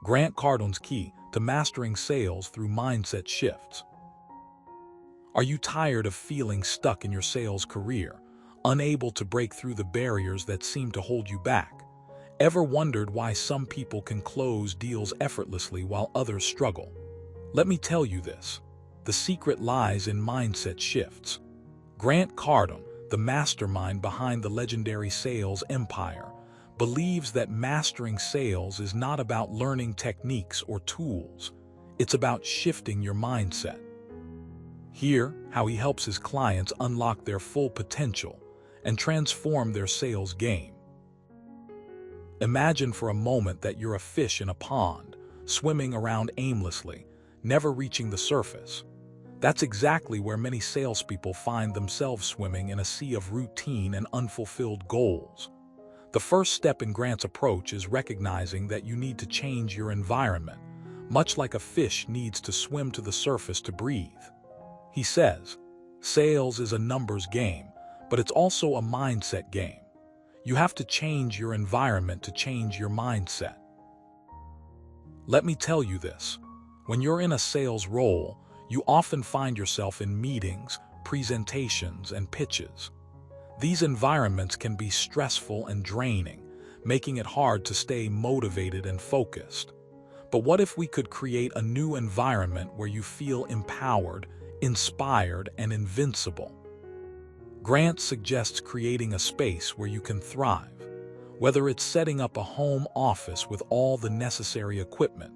Grant Cardone's key to mastering sales through mindset shifts. Are you tired of feeling stuck in your sales career, unable to break through the barriers that seem to hold you back? Ever wondered why some people can close deals effortlessly while others struggle? Let me tell you this. The secret lies in mindset shifts. Grant Cardone, the mastermind behind the legendary sales empire, believes that mastering sales is not about learning techniques or tools. It's about shifting your mindset. Hear how he helps his clients unlock their full potential and transform their sales game. Imagine for a moment that you're a fish in a pond, swimming around aimlessly, never reaching the surface. That's exactly where many salespeople find themselves, swimming in a sea of routine and unfulfilled goals. The first step in Grant's approach is recognizing that you need to change your environment, much like a fish needs to swim to the surface to breathe. He says, sales is a numbers game, but it's also a mindset game. You have to change your environment to change your mindset. Let me tell you this. When you're in a sales role, you often find yourself in meetings, presentations, and pitches. These environments can be stressful and draining, making it hard to stay motivated and focused. But what if we could create a new environment where you feel empowered, inspired, and invincible? Grant suggests creating a space where you can thrive, whether it's setting up a home office with all the necessary equipment,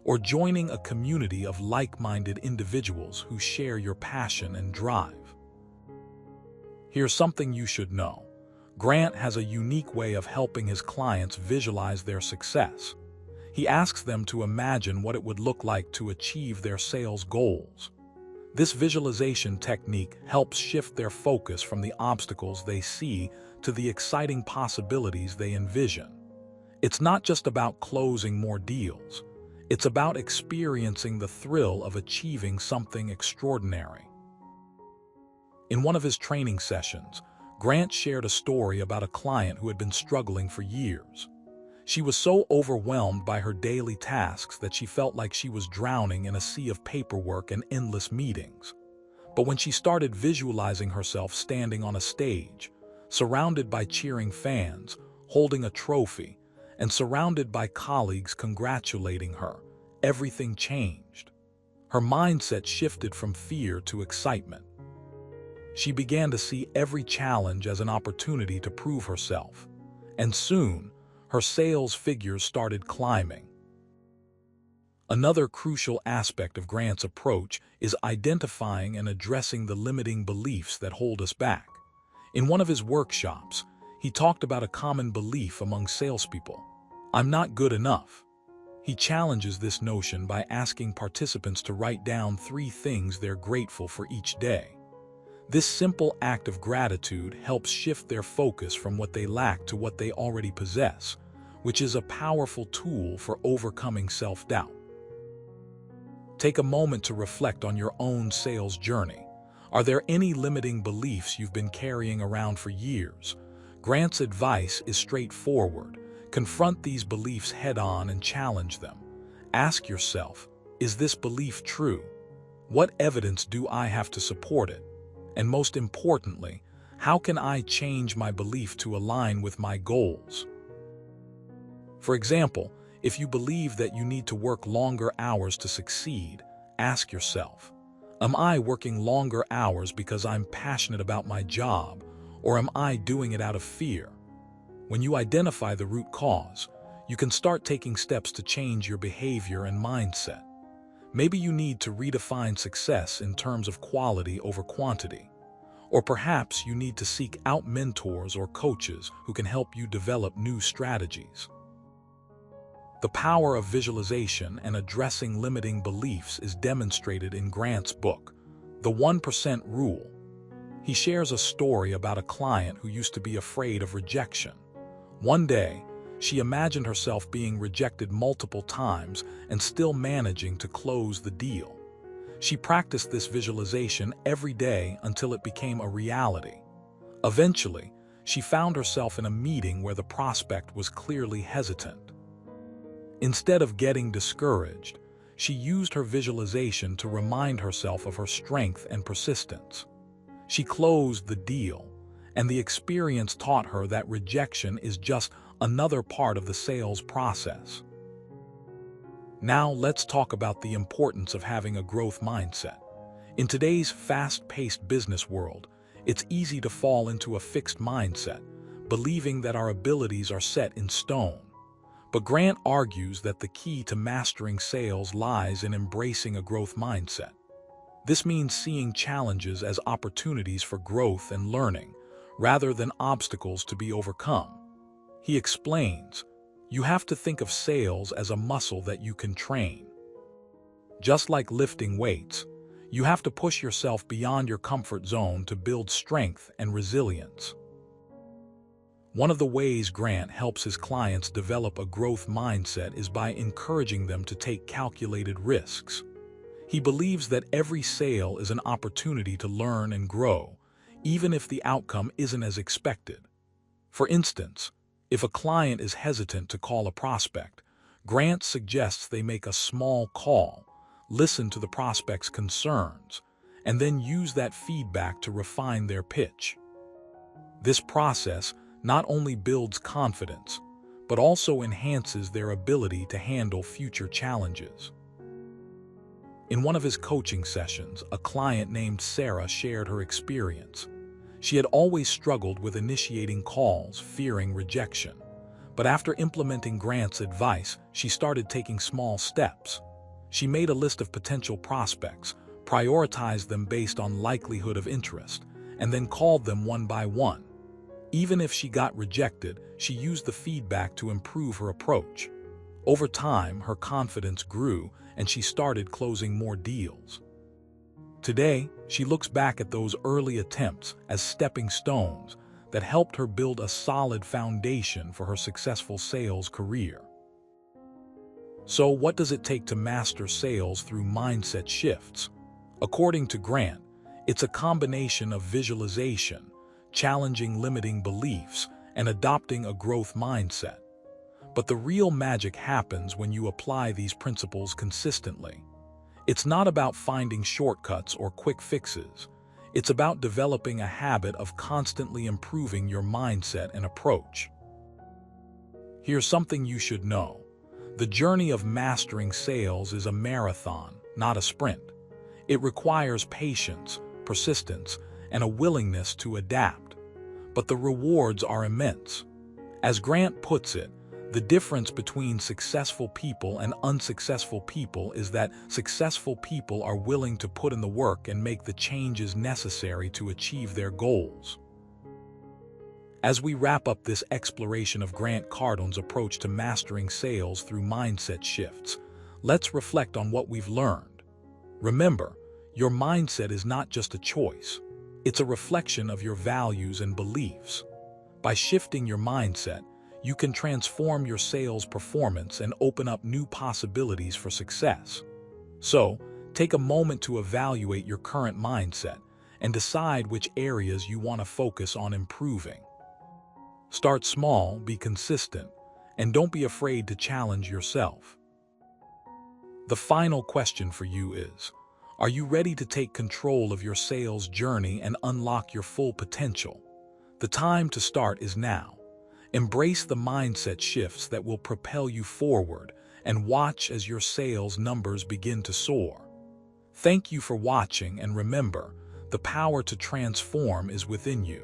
or joining a community of like-minded individuals who share your passion and drive. Here's something you should know. Grant has a unique way of helping his clients visualize their success. He asks them to imagine what it would look like to achieve their sales goals. This visualization technique helps shift their focus from the obstacles they see to the exciting possibilities they envision. It's not just about closing more deals. It's about experiencing the thrill of achieving something extraordinary. In one of his training sessions, Grant shared a story about a client who had been struggling for years. She was so overwhelmed by her daily tasks that she felt like she was drowning in a sea of paperwork and endless meetings. But when she started visualizing herself standing on a stage, surrounded by cheering fans, holding a trophy, and surrounded by colleagues congratulating her, everything changed. Her mindset shifted from fear to excitement. She began to see every challenge as an opportunity to prove herself, and soon, her sales figures started climbing. Another crucial aspect of Grant's approach is identifying and addressing the limiting beliefs that hold us back. In one of his workshops, he talked about a common belief among salespeople: I'm not good enough. He challenges this notion by asking participants to write down 3 things they're grateful for each day. This simple act of gratitude helps shift their focus from what they lack to what they already possess, which is a powerful tool for overcoming self-doubt. Take a moment to reflect on your own sales journey. Are there any limiting beliefs you've been carrying around for years? Grant's advice is straightforward. Confront these beliefs head-on and challenge them. Ask yourself, is this belief true? What evidence do I have to support it? And most importantly, how can I change my belief to align with my goals? For example, if you believe that you need to work longer hours to succeed, ask yourself, am I working longer hours because I'm passionate about my job, or am I doing it out of fear? When you identify the root cause, you can start taking steps to change your behavior and mindset. Maybe you need to redefine success in terms of quality over quantity. Or perhaps you need to seek out mentors or coaches who can help you develop new strategies. The power of visualization and addressing limiting beliefs is demonstrated in Grant's book, The 1% Rule. He shares a story about a client who used to be afraid of rejection. One day, she imagined herself being rejected multiple times and still managing to close the deal. She practiced this visualization every day until it became a reality. Eventually, she found herself in a meeting where the prospect was clearly hesitant. Instead of getting discouraged, she used her visualization to remind herself of her strength and persistence. She closed the deal, and the experience taught her that rejection is just another part of the sales process. Now let's talk about the importance of having a growth mindset. In today's fast-paced business world, it's easy to fall into a fixed mindset, believing that our abilities are set in stone. But Grant argues that the key to mastering sales lies in embracing a growth mindset. This means seeing challenges as opportunities for growth and learning, rather than obstacles to be overcome. He explains, you have to think of sales as a muscle that you can train. Just like lifting weights, you have to push yourself beyond your comfort zone to build strength and resilience. One of the ways Grant helps his clients develop a growth mindset is by encouraging them to take calculated risks. He believes that every sale is an opportunity to learn and grow, even if the outcome isn't as expected. For instance, if a client is hesitant to call a prospect, Grant suggests they make a small call, listen to the prospect's concerns, and then use that feedback to refine their pitch. This process not only builds confidence, but also enhances their ability to handle future challenges. In one of his coaching sessions, a client named Sarah shared her experience. She had always struggled with initiating calls, fearing rejection. But after implementing Grant's advice, she started taking small steps. She made a list of potential prospects, prioritized them based on likelihood of interest, and then called them one by one. Even if she got rejected, she used the feedback to improve her approach. Over time, her confidence grew, and she started closing more deals. Today, she looks back at those early attempts as stepping stones that helped her build a solid foundation for her successful sales career. So, what does it take to master sales through mindset shifts? According to Grant, it's a combination of visualization, challenging limiting beliefs, and adopting a growth mindset. But the real magic happens when you apply these principles consistently. It's not about finding shortcuts or quick fixes. It's about developing a habit of constantly improving your mindset and approach. Here's something you should know. The journey of mastering sales is a marathon, not a sprint. It requires patience, persistence, and a willingness to adapt. But the rewards are immense. As Grant puts it, the difference between successful people and unsuccessful people is that successful people are willing to put in the work and make the changes necessary to achieve their goals. As we wrap up this exploration of Grant Cardone's approach to mastering sales through mindset shifts, let's reflect on what we've learned. Remember, your mindset is not just a choice. It's a reflection of your values and beliefs. By shifting your mindset, you can transform your sales performance and open up new possibilities for success. So, take a moment to evaluate your current mindset and decide which areas you want to focus on improving. Start small, be consistent, and don't be afraid to challenge yourself. The final question for you is, are you ready to take control of your sales journey and unlock your full potential? The time to start is now. Embrace the mindset shifts that will propel you forward and watch as your sales numbers begin to soar. Thank you for watching, and remember, the power to transform is within you.